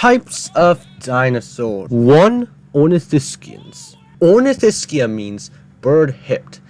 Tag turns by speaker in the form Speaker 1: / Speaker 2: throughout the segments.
Speaker 1: Types of dinosaurs. 1. Ornithischians. Ornithischia means bird-hipped,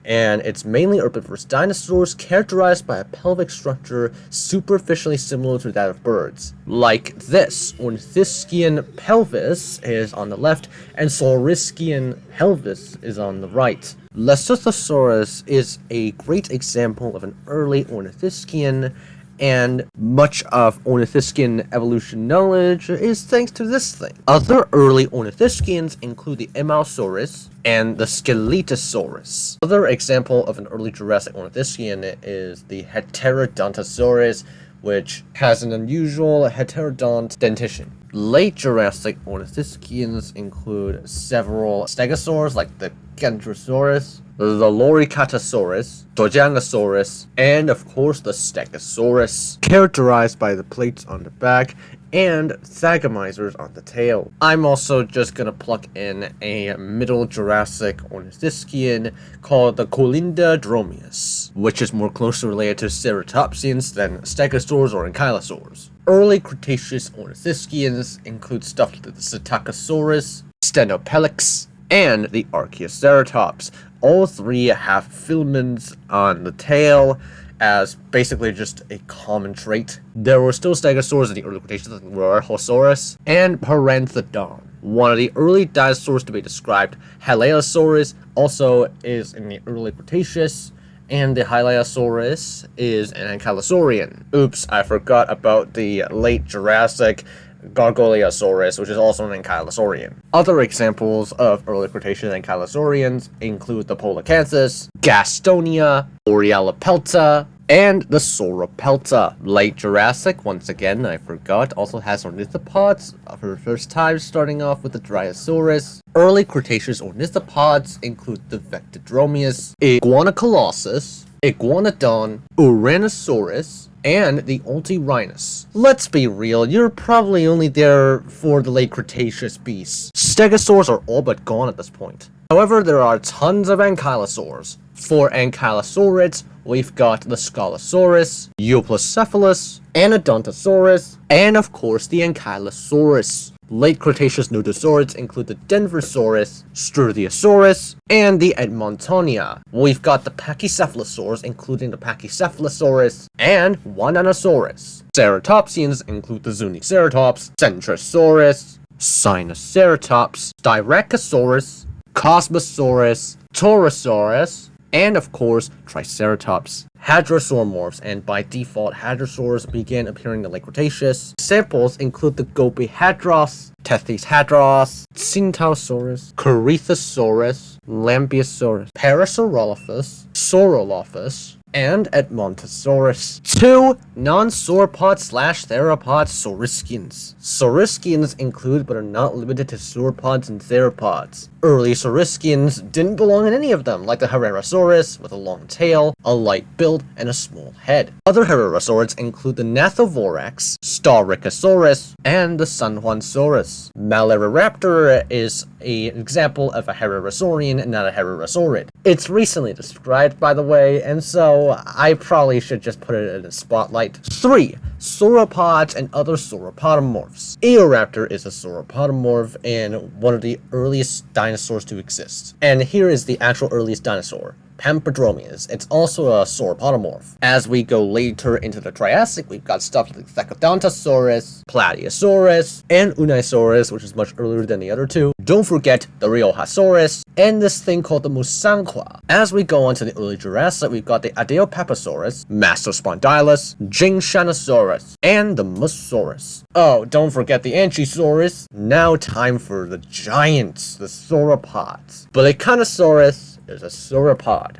Speaker 1: and it's mainly herbivorous dinosaurs characterized by a pelvic structure superficially similar to that of birds. Like this, Ornithischian pelvis is on the left, and Saurischian pelvis is on the right. Lesothosaurus is a great example of an early Ornithischian, and much of Ornithischian evolution knowledge is thanks to this thing. Other early Ornithischians include the Emausaurus and the Skeletosaurus. Another example of an early Jurassic Ornithischian is the Heterodontosaurus, which has an unusual heterodont dentition. Late Jurassic Ornithischians include several stegosaurs like the Kentrosaurus, the Loricatosaurus, Dojangosaurus, and of course the Stegosaurus, characterized by the plates on the back and thagomisers on the tail. I'm also just gonna pluck in a Middle Jurassic Ornithischian called the Colindodromeus, which is more closely related to ceratopsians than stegosaurs or ankylosaurs. Early Cretaceous Ornithischians include stuff like the Psittacosaurus, Stenopelix, and the Archaeoceratops. All three have filaments on the tail as basically just a common trait. There were still stegosaurs in the early Cretaceous like Rorhosaurus and Paranthrodon. One of the early dinosaurs to be described, Hylaeosaurus, also is in the early Cretaceous, and the Hylaeosaurus is an ankylosaurian. Oops, I forgot about the late Jurassic Gargoyleosaurus, which is also an ankylosaurian. Other examples of early Cretaceous ankylosaurians include the Polacanthus, Gastonia, Orealopelta, and the Sauropelta. Late Jurassic, once again, I forgot, also has ornithopods for the first time, starting off with the Dryosaurus. Early Cretaceous ornithopods include the Vectodromeus, Iguanocolossus, Iguanodon, Uranosaurus, and the Ultirhinus. Let's be real, you're probably only there for the late Cretaceous beasts. Stegosaurs are all but gone at this point. However, there are tons of ankylosaurs. For ankylosaurids, we've got the Scolosaurus, Euplocephalus, Anodontosaurus, and of course the Ankylosaurus. Late Cretaceous nodosaurids include the Denversaurus, Struthiosaurus, and the Edmontonia. We've got the Pachycephalosaurs, including the Pachycephalosaurus and Wananosaurus. Ceratopsians include the Zuniceratops, Centrosaurus, Sinoceratops, Styracosaurus, Cosmosaurus, Torosaurus, and of course, Triceratops. Hadrosauromorphs, and by default, hadrosaurs began appearing in the late Cretaceous. Samples include the Gopihadros, Tethys-hadros, Centaurosaurus, Corythosaurus, Lambeosaurus, Parasaurolophus, Saurolophus, and Edmontosaurus. 2 non-sauropod/theropod saurischians. Saurischians include but are not limited to sauropods and theropods. Early saurischians didn't belong in any of them, like the Herrerasaurus with a long tail, a light build, and a small head. Other Herrerasaurids include the Gnathovorax, Staurikosaurus, and the Sanjuansaurus. Maleroraptor is an example of a Herrerasaurian and not a Herrerasaurid. It's recently described, by the way, and so I probably should just put it in a spotlight. 3. Sauropods and other sauropodomorphs. Eoraptor is a sauropodomorph and one of the earliest dinosaurs to exist. And here is the actual earliest dinosaur, Pampodromeus. It's also a sauropodomorph. As we go later into the Triassic, we've got stuff like Thecodontosaurus, Plateosaurus, and Unisaurus, which is much earlier than the other two. Don't forget the Riojasaurus, and this thing called the Musanqua. As we go on to the early Jurassic, we've got the Adeopapasaurus, Mastospondylus, Jingshanosaurus, and the Mosasaurus. Oh, don't forget the Anchisaurus. Now time for the giants, the sauropods. Balaconosaurus is a sauropod,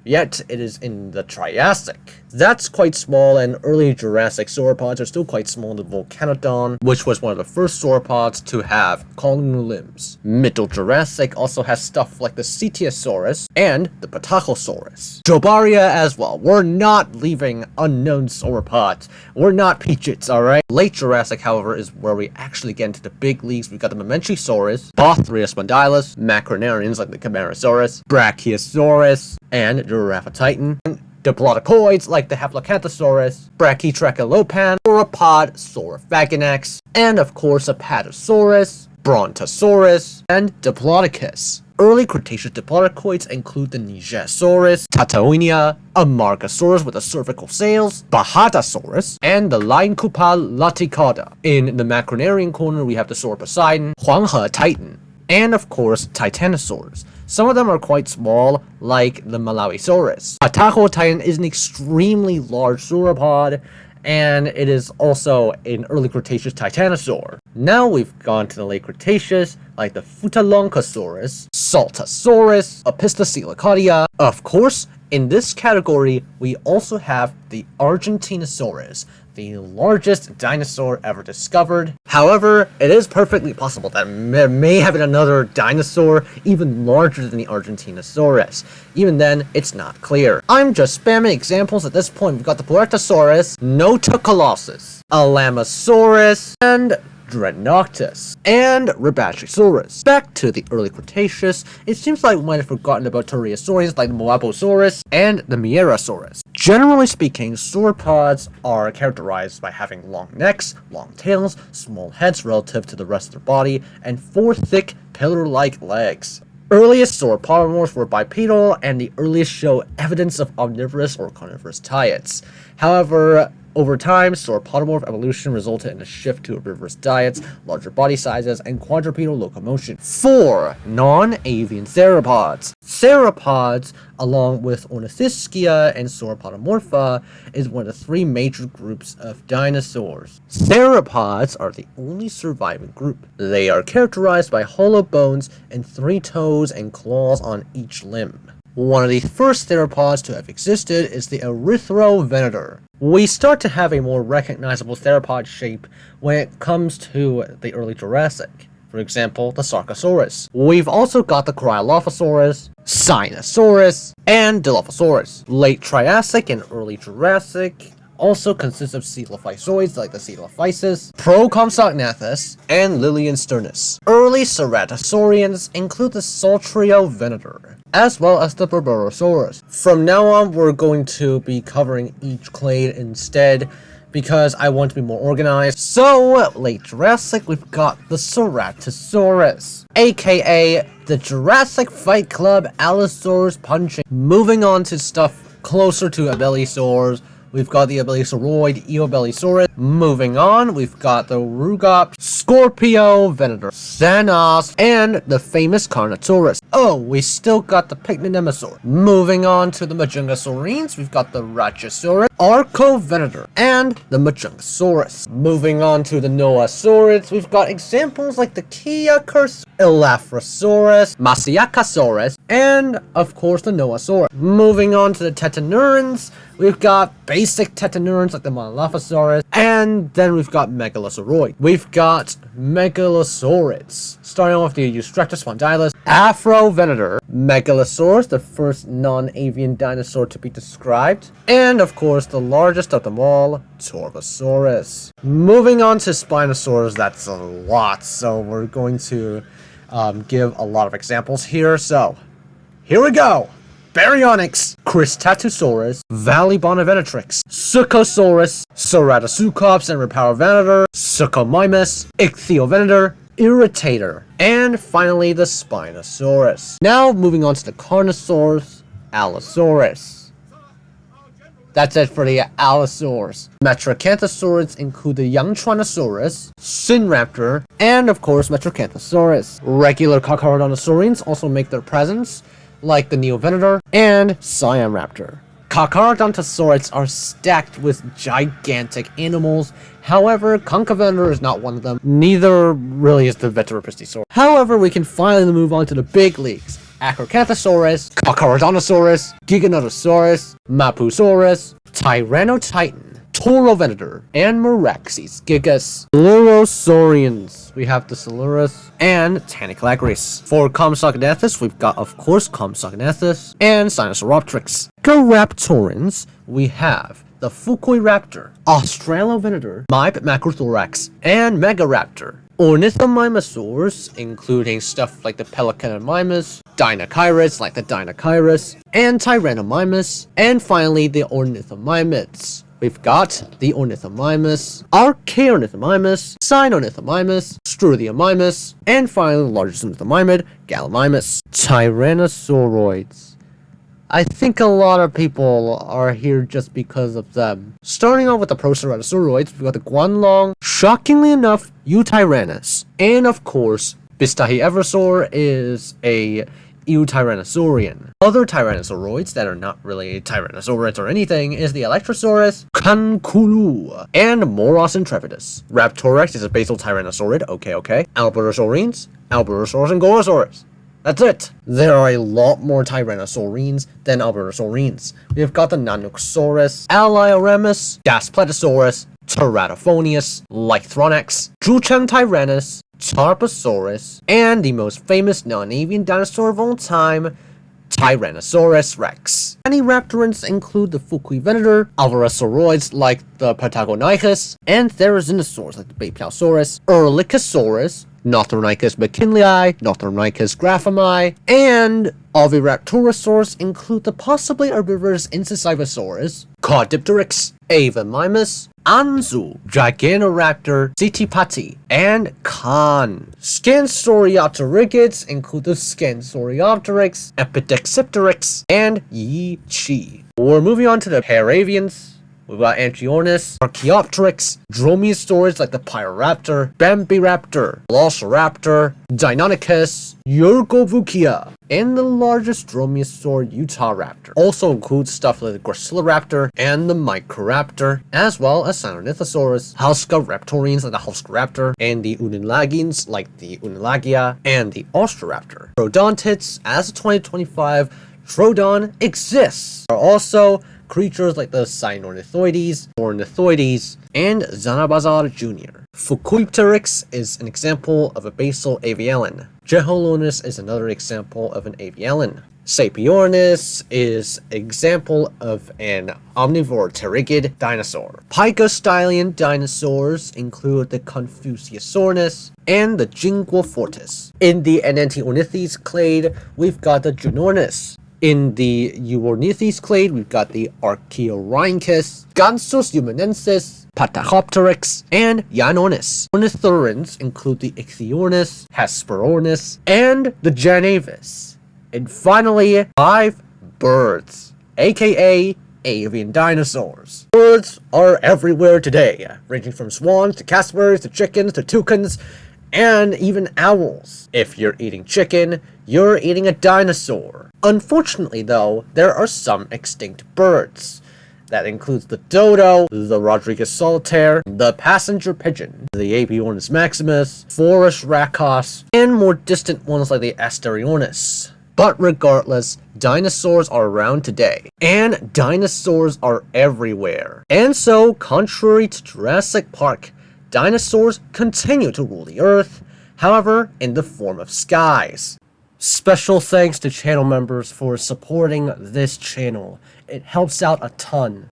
Speaker 1: yet it is in the Triassic. That's quite small, and early Jurassic sauropods are still quite small. The Volcanodon, which was one of the first sauropods to have columnar limbs. Middle Jurassic also has stuff like the Cetiosaurus and the Patachosaurus. Jobaria as well. We're not leaving unknown sauropods. We're not peaches, alright? Late Jurassic, however, is where we actually get into the big leagues. We've got the Mamenchisaurus, Bothriaspondylus, Macronarians like the Camarasaurus, Brachiosaurus, and Giraffatitan. Diplodocoids like the Haplocanthosaurus, Brachytrachelopan, Sauropod, Saurophagonax, and of course Apatosaurus, Brontosaurus, and Diplodocus. Early Cretaceous diplodocoids include the Nigersaurus, Tataoinia, Amargasaurus with the cervical scales, Bahadasaurus, and the Lioncupa laticauda. In the Macronarian corner, we have the Sauroposeidon, Huanghe Titan, and of course Titanosaurs. Some of them are quite small, like the Malawisaurus. Ataho Titan is an extremely large sauropod, and it is also an early Cretaceous titanosaur. Now we've gone to the late Cretaceous, like the Phthaloncosaurus, Saltasaurus, Opisthocoelicaudia. Of course, in this category, we also have the Argentinosaurus, the largest dinosaur ever discovered. However, it is perfectly possible that there may have been another dinosaur even larger than the Argentinosaurus. Even then, it's not clear. I'm just spamming examples at this point. We've got the Puertosaurus, Notocolossus, Alamosaurus, and Drenoctus, and Rabachisaurus. Back to the early Cretaceous, it seems like we might have forgotten about Pterosaurians like the Moabosaurus and the Mierosaurus. Generally speaking, sauropods are characterized by having long necks, long tails, small heads relative to the rest of their body, and 4 thick, pillar-like legs. Earliest sauropodomorphs were bipedal, and the earliest show evidence of omnivorous or carnivorous diets. However, over time, sauropodomorph evolution resulted in a shift to herbivorous diets, larger body sizes, and quadrupedal locomotion. 4. Non-avian theropods. Theropods, along with Ornithischia and Sauropodomorpha, is one of the 3 major groups of dinosaurs. Theropods are the only surviving group. They are characterized by hollow bones and 3 toes and claws on each limb. One of the first theropods to have existed is the Erythrovenator. We start to have a more recognizable theropod shape when it comes to the early Jurassic. For example, the Sarcosaurus. We've also got the Cryolophosaurus, Sinosaurus, and Dilophosaurus. Late Triassic and early Jurassic also consists of coelophysoids like the Coelophysis, Procompsognathus, and Liliensternus. Early Ceratosaurians include the Saltriovenator, as well as the Berberosaurus. From now on, we're going to be covering each clade instead, because I want to be more organized. So, late Jurassic, we've got the Ceratosaurus, aka the Jurassic Fight Club Allosaurus punching. Moving on to stuff closer to Abelisaurs, we've got the Abelisauroid Eobelisaurus. Moving on, we've got the Rugops, Scorpiovenator, Thanos, and the famous Carnotaurus. Oh, we still got the Pycnonemosaurus. Moving on to the Majungasaurines, we've got the Rachosaurus, Archovenator, and the Majungasaurus. Moving on to the Noasaurids, we've got examples like the Keocarsaurus, Elaphrosaurus, Masiakasaurus, and of course the Noasaurus. Moving on to the Tetanurans, we've got basic Tetanurans like the Monolophosaurus, and then we've got Megalosauroid. We've got Megalosaurids, starting off the Eustractus Afrovenator, Megalosaurus, the first non-avian dinosaur to be described, and of course the largest of them all, Torvosaurus. Moving on to Spinosaurs, that's a lot, so we're going to give a lot of examples here. So, here we go! Baryonyx, Cristatusaurus, Valleybonnevenatrix, Suchosaurus, Ceratoseucops and Reparovenator, Suchomimus, Ichthyovenator, Irritator, and finally the Spinosaurus. Now moving on to the Carnosaurs, Allosaurus. That's it for the Allosaurs. Metracanthosaurids include the Yangchuanosaurus, Sinraptor, and of course Metracanthosaurus. Regular Carcharodontosaurians also make their presence, like the Neovenator and Siamraptor. Carcharodontosaurids are stacked with gigantic animals. However, Conchovenator is not one of them. Neither really is the Veteropistiosaurus. However, we can finally move on to the big leagues. Acrocanthosaurus, Carcharodontosaurus, Giganotosaurus, Mapusaurus, Tyrannotitan, Taurovenator, and Meraxes gigas. Coelurosaurians. We have the Coelurus and Tanicolagris. For Compsognathus, we've got, of course, Compsognathus and Sinosauropteryx. Raptorans, we have the Fukuiraptor, Australovenator, Macrothorax, and Megaraptor. Ornithomimosaurs, including stuff like the Pelecanomimus, Dinochyris like the Dinochyris, and Tyrannomimus, and finally the Ornithomimids. We've got the Ornithomimus, Archaeornithomimus, Sinornithomimus, Struthiomimus, and finally the largest ornithomimid, Gallimimus. Tyrannosauroids. I think a lot of people are here just because of them. Starting off with the Proceratosaurus, we've got the Guanlong, shockingly enough, Eutyrannus, and of course, Bistahieverosaur is a Eutyrannosaurian. Other tyrannosauroids that are not really tyrannosaurids or anything is the Electrosaurus, Canculu, and Moros intrepidus. Raptorex is a basal tyrannosaurid, okay. Albertosaurines, Albertosaurus and Gorosaurus. That's it! There are a lot more Tyrannosaurines than Albertosaurines. We've got the Nanoxaurus, Alioramus, Daspletosaurus, Teratophonius, Lythronex, Druchang tyrannus, Tarbosaurus, and the most famous non-avian dinosaur of all time, Tyrannosaurus rex. Many raptorants include the Fukuivenator, Alvarosauroids like the Patagonichus, and Therizinosaurs like the Bapiosaurus, Erlichosaurus, Northornicus mckinleyi, Northornicus graphami, and Oviraptorosaurs include the possibly herbivorous Incisivosaurus, Caudipteryx, Avamimus, Anzu, Gigantoraptor, Zitipati, and Khan. Scansoriopterygids include the Scansoriopteryx, Epidexipteryx, and Yi-Chi. We're moving on to the Paravians. We've got Anchiornis, Archaeopteryx, Dromaeosaurs like the Pyroraptor, Bambiraptor, Velociraptor, Deinonychus, Urgovukia, and the largest dromaeosaur Utahraptor. Also includes stuff like the Graciloraptor and the Microraptor, as well as Sinornithosaurus, Halscaraptorines like the Halscaraptor, and the Unulagians like the Unulagia, and the Austroraptor. Troodontids, as of 2025, Troodon exists. There are also creatures like the Sinornithoides, Ornithoides, and Zanabazar Jr. Fukuipteryx is an example of a basal avialan. Jeholonus is another example of an avialan. Sapiornis is an example of an omnivore pterygid dinosaur. Pygostylian dinosaurs include the Confuciusornis and the Jinguafortis. In the Enantiornithes clade, we've got the Junornis. In the Euornithes clade, we've got the Archaeorhynchus, Gansus humanensis, Patakhopteryx, and Yanornis. Ornithurans include the Ichthyornis, Hesperornis, and the Janavis. And finally, 5 birds, aka avian dinosaurs. Birds are everywhere today, ranging from swans to cassowaries to chickens to toucans, and even owls. If you're eating chicken, you're eating a dinosaur. Unfortunately though, there are some extinct birds. That includes the dodo, the Rodriguez solitaire, the passenger pigeon, the Apiornis maximus, Forus racos, and more distant ones like the Asteriornis. But regardless, dinosaurs are around today, and dinosaurs are everywhere. And so, contrary to Jurassic Park, dinosaurs continue to rule the earth, however, in the form of skies. Special thanks to channel members for supporting this channel. It helps out a ton.